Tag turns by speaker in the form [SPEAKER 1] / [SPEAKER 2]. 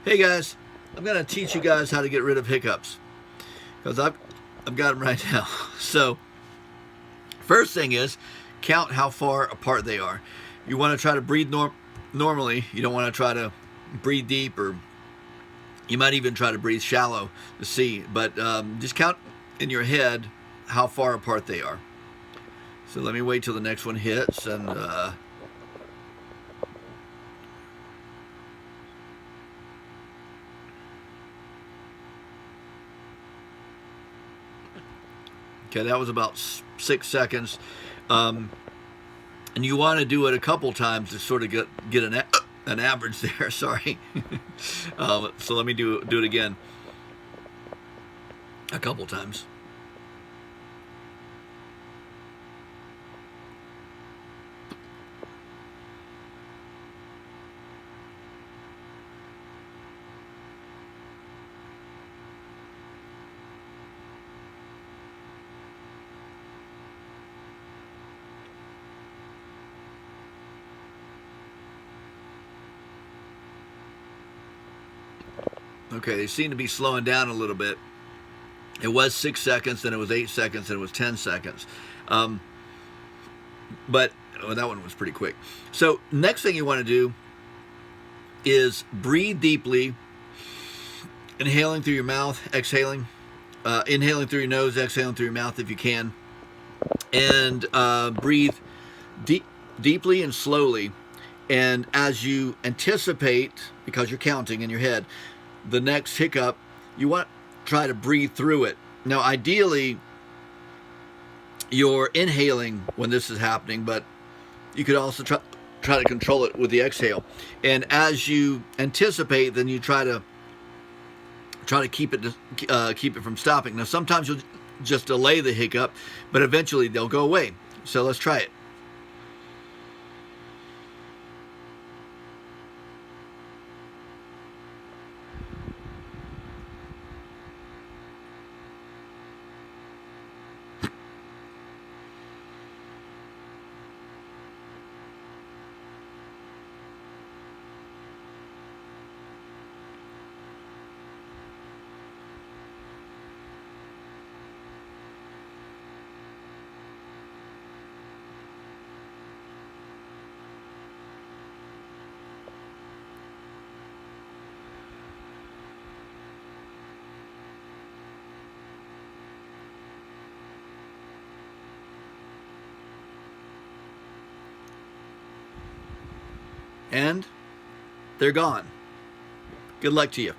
[SPEAKER 1] Hey guys, I'm going to teach you guys how to get rid of hiccups because I've got them right now. So first thing is count how far apart they are. You want to try to breathe normally. You don't want to try to breathe deep, or you might even try to breathe shallow to see. But just count in your head how far apart they are. So let me wait till the next one hits and okay, that was about 6 seconds. And you want to do it a couple times to sort of get an average there. Sorry. So let me do it again a couple times. Okay, they seem to be slowing down a little bit. It was 6 seconds, then it was 8 seconds, then it was 10 seconds. But that one was pretty quick. So next thing you want to do is breathe deeply, inhaling through your mouth, exhaling, inhaling through your nose, exhaling through your mouth if you can, and breathe deeply and slowly. And as you anticipate, because you're counting in your head, the next hiccup, you want to try to breathe through it. Now, ideally, you're inhaling when this is happening, but you could also try to control it with the exhale. And as you anticipate, then you try to keep it from stopping. Now, sometimes you'll just delay the hiccup, but eventually they'll go away. So let's try it. And they're gone. Good luck to you.